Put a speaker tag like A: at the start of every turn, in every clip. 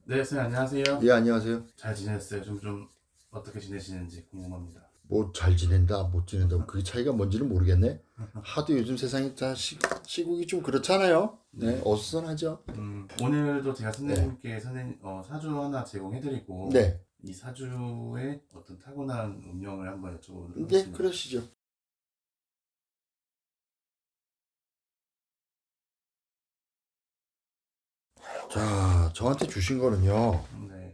A: 네, 선생님 안녕하세요.
B: 예, 안녕하세요.
A: 잘 지냈어요? 좀 어떻게 지내시는지 궁금합니다.
B: 뭐 잘 지낸다, 못 지낸다, 그 차이가 뭔지는 모르겠네. 하도 요즘 세상이 다 시국이 좀 그렇잖아요. 네,
A: 네.
B: 어수선하죠.
A: 오늘도 제가
B: 네,
A: 선생님께 사주 하나 제공해드리고
B: 네,
A: 이 사주의 어떤 타고난 운명을 한번 여쭤보도록
B: 네,
A: 하겠습니다.
B: 그러시죠. 자, 저한테 주신 거는요.
A: 네,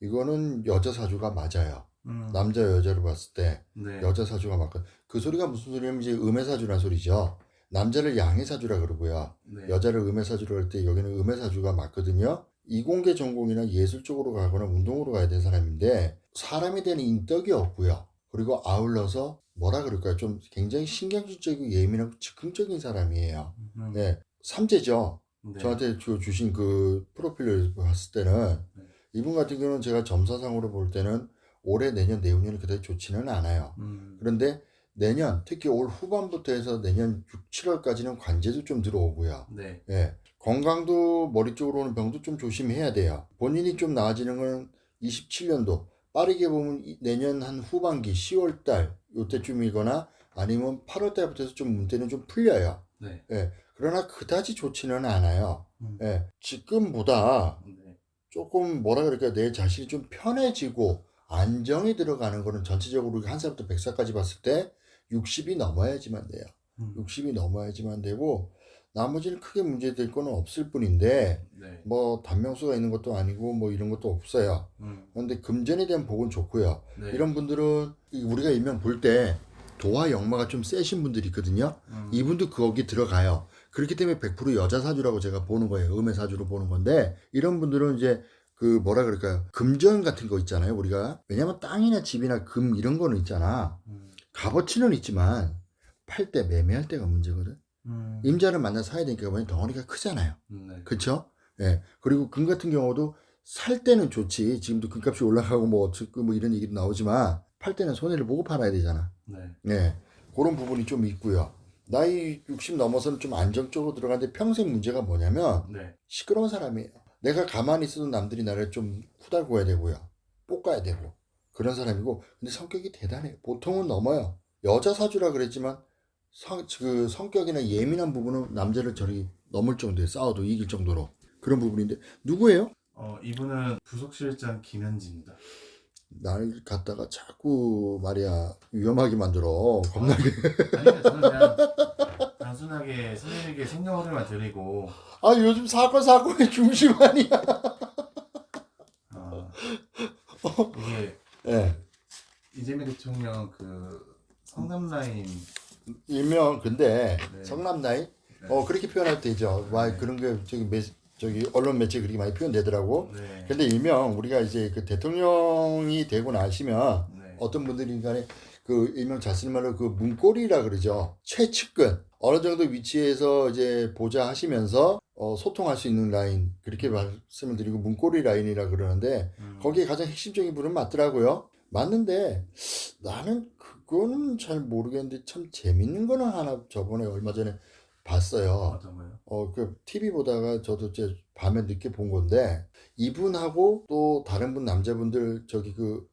B: 이거는 여자 사주가 맞아요.
A: 음,
B: 남자 여자로 봤을 때
A: 네,
B: 여자 사주가 맞고 그 소리가 무슨 소리냐면 이제 음의 사주란 소리죠. 남자를 양의 사주라 그러고요.
A: 네,
B: 여자를 음의 사주로 할 때 여기는 음의 사주가 맞거든요. 이공계 전공이나 예술 쪽으로 가거나 운동으로 가야 되는 사람인데 사람에 대한 인덕이 없고요. 그리고 아울러서 뭐라 그럴까요? 좀 굉장히 신경질적이고 예민하고 즉흥적인 사람이에요.
A: 음,
B: 네, 삼재죠.
A: 네,
B: 저한테 주신 그 프로필을 봤을 때는
A: 네,
B: 이분 같은 경우는 제가 점사상으로 볼 때는 올해, 내년, 내후년이 그다지 좋지는 않아요.
A: 음,
B: 그런데 내년, 특히 올 후반부터 해서 내년 6, 7월까지는 관제도 좀 들어오고요.
A: 네,
B: 예. 건강도 머리 쪽으로 오는 병도 좀 조심해야 돼요. 본인이 좀 나아지는 건 27년도. 빠르게 보면 내년 한 후반기 10월 달 요때쯤이거나 아니면 8월 달부터 해서 좀 문제는 좀 풀려요.
A: 네,
B: 예. 그러나 그다지 좋지는 않아요.
A: 음,
B: 예. 지금보다
A: 네,
B: 조금 뭐라 그럴까 내 자신이 좀 편해지고 안정이 들어가는 거는 전체적으로 한 살부터 100살까지 봤을 때 60이 넘어야지만 돼요.
A: 음,
B: 60이 넘어야지만 되고 나머지는 크게 문제될 거는 없을 뿐인데
A: 네,
B: 뭐 단명수가 있는 것도 아니고 뭐 이런 것도 없어요. 그런데 금전에 대한 복은 좋고요.
A: 네,
B: 이런 분들은 우리가 일명 볼 때 도화 역마가 좀 세신 분들이 있거든요. 이분도 거기 들어가요. 그렇기 때문에 100% 여자 사주라고 제가 보는 거예요. 음의 사주로 보는 건데 이런 분들은 이제 그 뭐라 그럴까요? 금전 같은 거 있잖아요. 우리가 왜냐면 땅이나 집이나 금 이런 거는 있잖아.
A: 음,
B: 값어치는 있지만 팔 때 매매할 때가 문제거든.
A: 음,
B: 임자를 만나 사야 되니까 뭐냐 덩어리가 크잖아요.
A: 네,
B: 그쵸? 예. 그리고 금 같은 경우도 살 때는 좋지. 지금도 금값이 올라가고 뭐 어쩌고 뭐 이런 얘기도 나오지만 팔 때는 손해를 보고 팔아야 되잖아.
A: 네,
B: 네. 그런 부분이 좀 있고요. 나이 60 넘어서는 좀 안정적으로 들어가는데 평생 문제가 뭐냐면
A: 네,
B: 시끄러운 사람이에요. 내가 가만히 있어도 남들이 나를 좀 후달궈야 되고요. 볶아야 되고. 그런 사람이고 근데 성격이 대단해요. 보통은 넘어요. 여자 사주라 그랬지만 그 성격이나 예민한 부분은 남자를 저리 넘을 정도에 싸워도 이길 정도로 그런 부분인데 누구예요?
A: 이분은 부속실장 김현지입니다.
B: 날 갖다가 자꾸 말이야 위험하게 만들어 겁나게.
A: 아니요, 저는 그냥 단순하게 선생님에게 생년월일만 드리고,
B: 아 요즘 사건의 중심 아니야.
A: 어, 이게
B: 예.
A: 이재명 대통령 그 성남 라인,
B: 일명 근데
A: 네,
B: 성남 나이
A: 네,
B: 그렇게 표현해도 되죠. 와
A: 네,
B: 그런 게 저기 언론 매체 그렇게 많이 표현되더라고.
A: 네,
B: 근데 일명 우리가 이제 그 대통령이 되고 나시면
A: 네,
B: 어떤 분들이 간에 그 일명 잘 쓰는 말로 그 문고리라 그러죠. 최측근 어느 정도 위치에서 이제 보좌 하시면서 소통할 수 있는 라인 그렇게 말씀을 드리고 문고리 라인이라 그러는데
A: 음,
B: 거기에 가장 핵심적인 부분은 맞더라고요. 맞는데 나는 그거는 잘 모르겠는데 참 재밌는 거는 하나 저번에 얼마 전에 봤어요.
A: 어떤 거요?
B: 그 TV 보다가 저도 이제 밤에 늦게 본 건데 이분하고 또 다른 분 남자분들 저기 그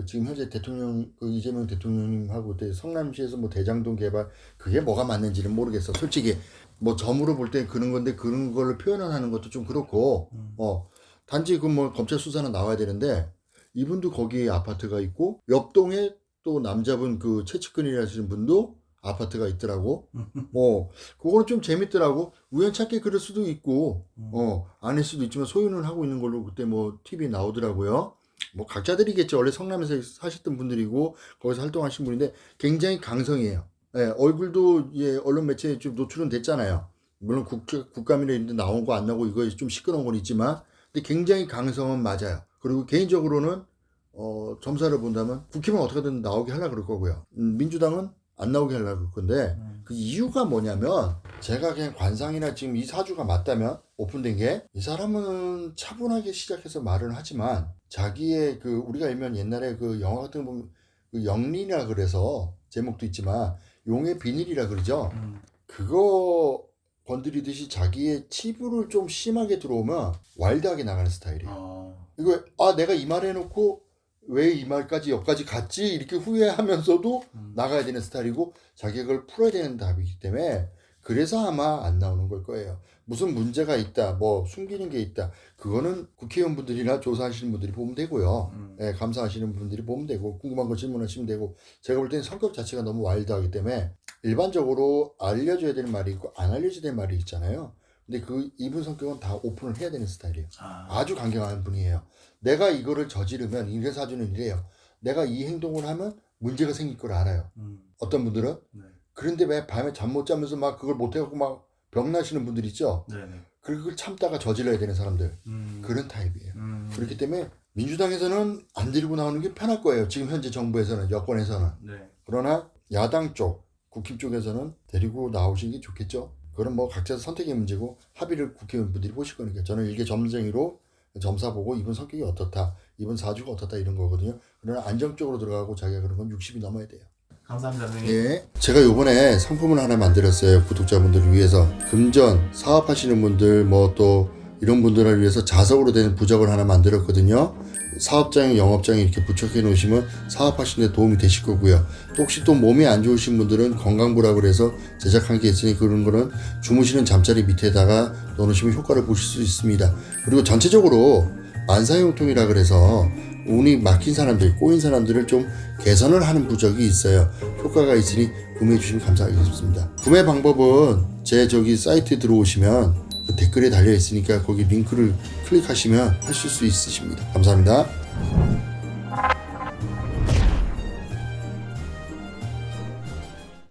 B: 지금 현재 대통령 그 이재명 대통령님하고 그때 성남시에서 뭐 대장동 개발 그게 뭐가 맞는지는 모르겠어. 솔직히 뭐 점으로 볼 때 그런 건데 그런 걸로 표현을 하는 것도 좀 그렇고 단지 그 뭐 검찰 수사는 나와야 되는데 이분도 거기에 아파트가 있고 옆 동에 또 남자분 그 최측근이라시는 분도 아파트가 있더라고. 그거는 좀 재밌더라고. 우연찮게 그럴 수도 있고, 아닐 수도 있지만 소유는 하고 있는 걸로 그때 뭐 TV 나오더라고요. 뭐 각자들이겠죠. 원래 성남에서 사셨던 분들이고 거기서 활동하신 분인데 굉장히 강성이에요. 예, 얼굴도 예, 언론 매체에 좀 노출은 됐잖아요. 물론 국감이나 이런 데 나온 거 안 나오고 이거 좀 시끄러운 건 있지만 근데 굉장히 강성은 맞아요. 그리고 개인적으로는 점사를 본다면 국힘은 어떻게든 나오게 하려고 그럴 거고요. 민주당은 안 나오게 하려고 그럴 건데 그 이유가 뭐냐면 제가 그냥 관상이나 지금 이 사주가 맞다면 오픈된 게 이 사람은 차분하게 시작해서 말을 하지만 자기의 그 우리가 일면 옛날에 그 영화 같은 거 보면 그 영리라 그래서 제목도 있지만 용의 비닐이라 그러죠. 그거 건드리듯이 자기의 치부를 좀 심하게 들어오면 와일드하게 나가는 스타일이에요. 이거 내가 이 말 해놓고 왜 이 말까지 여기까지 갔지 이렇게 후회하면서도 나가야 되는 스타일이고 자기가 그걸 풀어야 되는 답이기 때문에 그래서 아마 안 나오는 걸 거예요. 무슨 문제가 있다, 뭐 숨기는 게 있다, 그거는 국회의원분들이나 조사하시는 분들이 보면 되고요. 예, 감사하시는 분들이 보면 되고 궁금한 거 질문하시면 되고 제가 볼 때는 성격 자체가 너무 와일드하기 때문에 일반적으로 알려줘야 되는 말이 있고 안 알려줘야 되는 말이 있잖아요. 근데 이분 성격은 다 오픈을 해야 되는 스타일이에요. 아주 강경한 분이에요. 내가 이거를 저지르면 인쇄사주는 이래요. 내가 이 행동을 하면 문제가 생길 걸 알아요. 어떤 분들은
A: 네.
B: 그런데 왜 밤에 잠 못 자면서 막 그걸 못 해갖고 막 병나시는 분들 있죠.
A: 네네.
B: 그걸 참다가 저질러야 되는 사람들 그런 타입이에요. 그렇기 때문에 민주당에서는 안 데리고 나오는 게 편할 거예요. 지금 현재 정부에서는 여권에서는.
A: 네.
B: 그러나 야당 쪽 국힘 쪽에서는 데리고 나오시는 게 좋겠죠. 그건 뭐 각자 선택의 문제고 합의를 국회의원분들이 보실 거니까 저는 이게 점쟁이로 점사 보고 이분 성격이 어떻다, 이분 사주가 어떻다 이런 거거든요. 그러나 안정적으로 들어가고 자기가 그런 건 60이 넘어야 돼요.
A: 감사합니다, 선생님.
B: 예. 제가 요번에 상품을 하나 만들었어요. 구독자분들을 위해서. 금전, 사업하시는 분들, 뭐 또 이런 분들을 위해서 자석으로 된 부적을 하나 만들었거든요. 사업장에 영업장에 이렇게 부착해 놓으시면 사업하시는 데 도움이 되실 거고요. 또 혹시 또 몸이 안 좋으신 분들은 건강부라고 해서 제작한 게 있으니 그런 거는 주무시는 잠자리 밑에다가 넣어놓으시면 효과를 보실 수 있습니다. 그리고 전체적으로 만사형통이라 그래서 운이 막힌 사람들, 꼬인 사람들을 좀 개선을 하는 부적이 있어요. 효과가 있으니 구매해 주시면 감사하겠습니다. 구매 방법은 제 사이트에 들어오시면 그 댓글에 달려 있으니까 거기 링크를 클릭하시면 하실 수 있으십니다. 감사합니다.